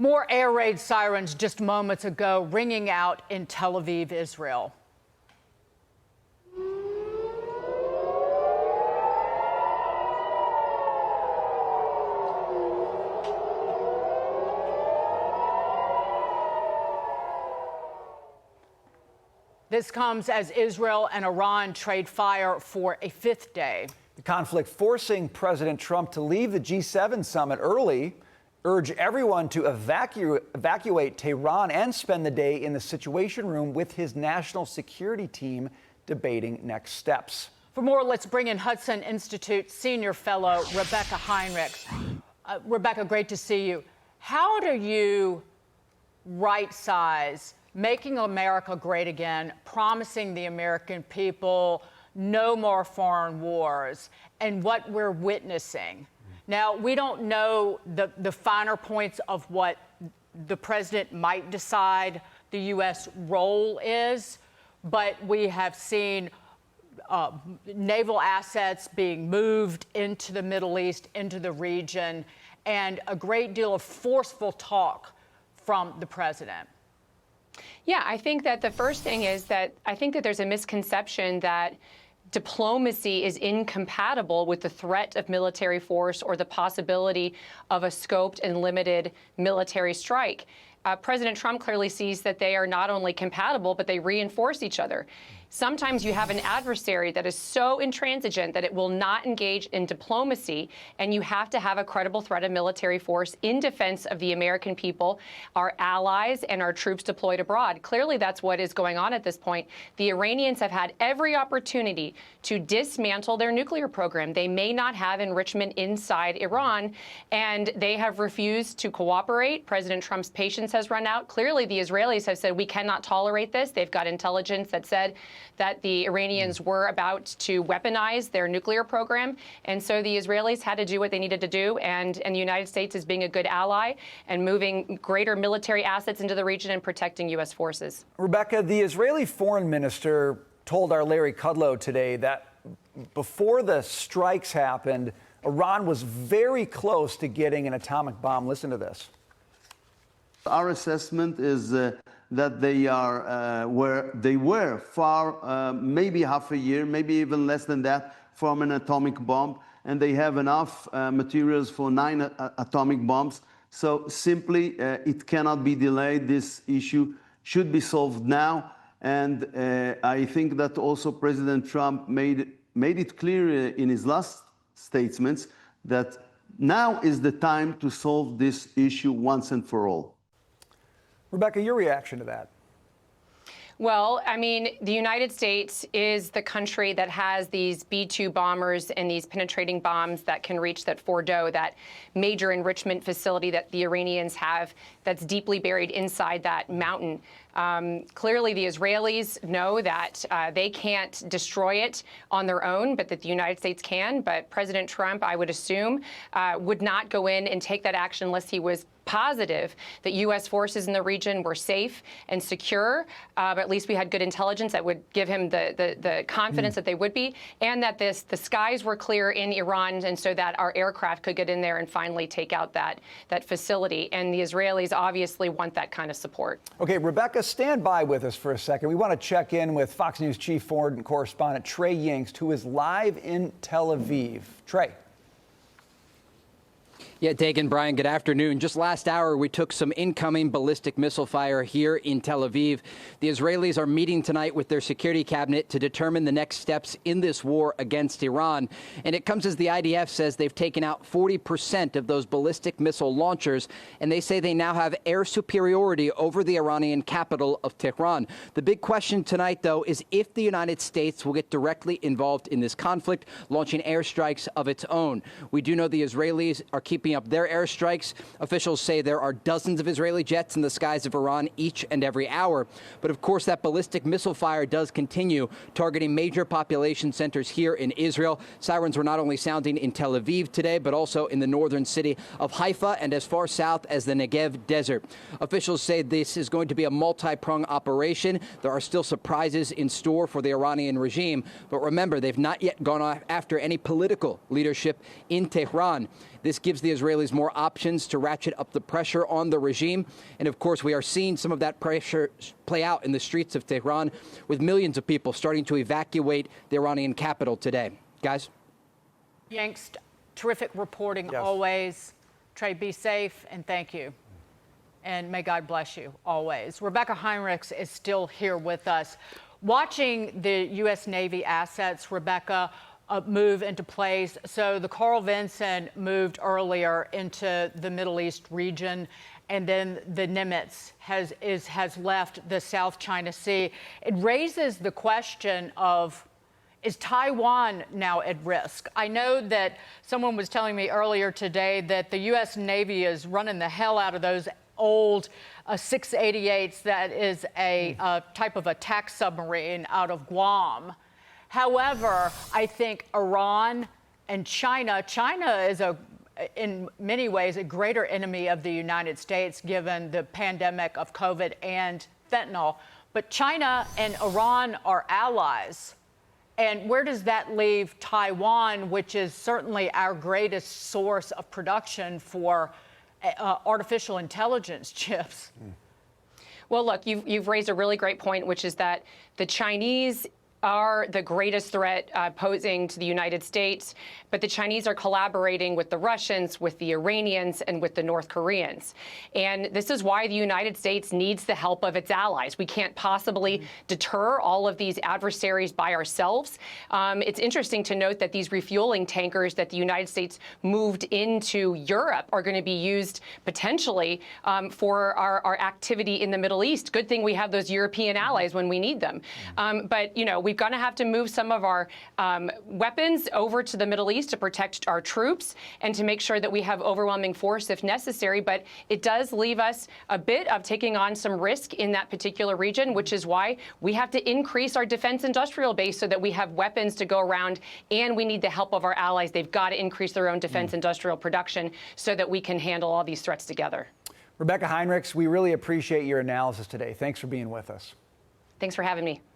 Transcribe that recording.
More air raid sirens just moments ago ringing out in Tel Aviv, Israel. This comes as Israel and Iran trade fire for a fifth day. The conflict forcing President Trump to leave the G7 summit early, urge everyone to evacuate Tehran, and spend the day in the Situation Room with his national security team debating next steps. For more, let's bring in Hudson Institute senior fellow Rebeccah Heinrichs. Rebeccah, great to see you. How do you right-size making America great again, promising the American people no more foreign wars, and what we're witnessing? Now, we don't know the finer points of what the president might decide the U.S. role is, but we have seen naval assets being moved into the Middle East, into the region, and a great deal of forceful talk from the president. Yeah, I think that the first thing is that I think that there's a misconception that diplomacy is incompatible with the threat of military force or the possibility of a scoped and limited military strike. President Trump clearly sees that they are not only compatible, but they reinforce each other. Sometimes you have an adversary that is so intransigent that it will not engage in diplomacy, and you have to have a credible threat of military force in defense of the American people, our allies, and our troops deployed abroad. Clearly, that's what is going on at this point. The Iranians have had every opportunity to dismantle their nuclear program. They may not have enrichment inside Iran, and they have refused to cooperate. President Trump's patience has run out. Clearly, the Israelis have said, we cannot tolerate this. They've got intelligence that said that the Iranians were about to weaponize their nuclear program. And so the Israelis had to do what they needed to do. And the United States is being a good ally and moving greater military assets into the region and protecting U.S. forces. Rebeccah, the Israeli foreign minister told our Larry Kudlow today that before the strikes happened, Iran was very close to getting an atomic bomb. Listen to this. Our assessment is that they are where they were far, maybe half a year, maybe even less than that, from an atomic bomb, and they have enough materials for 9 atomic bombs. So simply, it cannot be delayed. This issue should be solved now, and I think that also President Trump made it clear in his last statements that now is the time to solve this issue once and for all. Rebeccah, your reaction to that? Well, I mean, the United States is the country that has these B-2 bombers and these penetrating bombs that can reach that Fordo, that major enrichment facility that the Iranians have that's deeply buried inside that mountain. Clearly, the Israelis know that they can't destroy it on their own, but that the United States can. But President Trump, I would assume, would not go in and take that action unless he was positive that U.S. forces in the region were safe and secure, but at least we had good intelligence that would give him the confidence that they would be, and that the skies were clear in Iran, and so that our aircraft could get in there and finally take out that facility. And the Israelis obviously want that kind of support. Okay, Rebeccah, stand by with us for a second. We want to check in with Fox News chief foreign correspondent Trey Yingst, who is live in Tel Aviv. Trey. Yeah, Dagan, Brian, good afternoon. Just last hour, we took some incoming ballistic missile fire here in Tel Aviv. The Israelis are meeting tonight with their security cabinet to determine the next steps in this war against Iran. And it comes as the IDF says they've taken out 40% of those ballistic missile launchers, and they say they now have air superiority over the Iranian capital of Tehran. The big question tonight, though, is if the United States will get directly involved in this conflict, launching airstrikes of its own. We do know the Israelis are keeping up their airstrikes. Officials say there are dozens of Israeli jets in the skies of Iran each and every hour. But of course, that ballistic missile fire does continue, targeting major population centers here in Israel. Sirens were not only sounding in Tel Aviv today, but also in the northern city of Haifa and as far south as the Negev desert. Officials say this is going to be a multi-pronged operation. There are still surprises in store for the Iranian regime. But remember, they've not yet gone after any political leadership in Tehran. This gives the Israelis more options to ratchet up the pressure on the regime. And of course, we are seeing some of that pressure play out in the streets of Tehran, with millions of people starting to evacuate the Iranian capital today. Guys? Yingst, terrific reporting always. Trey, be safe, and thank you. And may God bless you always. Rebeccah Heinrichs is still here with us. Watching the U.S. Navy assets, Rebeccah, move into place. So the Carl Vinson moved earlier into the Middle East region, and then the Nimitz has left the South China Sea. It raises the question of, is Taiwan now at risk? I know that someone was telling me earlier today that the U.S. Navy is running the hell out of those old 688s. That is a type of attack submarine out of Guam. However, I think Iran and China is in many ways a greater enemy of the United States given the pandemic of COVID and fentanyl. But China and Iran are allies. And where does that leave Taiwan, which is certainly our greatest source of production for artificial intelligence chips? Well, look, you've raised a really great point, which is that the Chinese are the greatest threat posing to the United States, but the Chinese are collaborating with the Russians, with the Iranians, and with the North Koreans. And this is why the United States needs the help of its allies. We can't possibly deter all of these adversaries by ourselves. It's interesting to note that these refueling tankers that the United States moved into Europe are going to be used potentially for our activity in the Middle East. Good thing we have those European allies when we need them. But, you know, we're going to have to move some of our weapons over to the Middle East to protect our troops and to make sure that we have overwhelming force if necessary. But it does leave us a bit of taking on some risk in that particular region, which is why we have to increase our defense industrial base so that we have weapons to go around, and we need the help of our allies. They've got to increase their own defense industrial production so that we can handle all these threats together. Rebeccah Heinrichs, we really appreciate your analysis today. Thanks for being with us. Thanks for having me.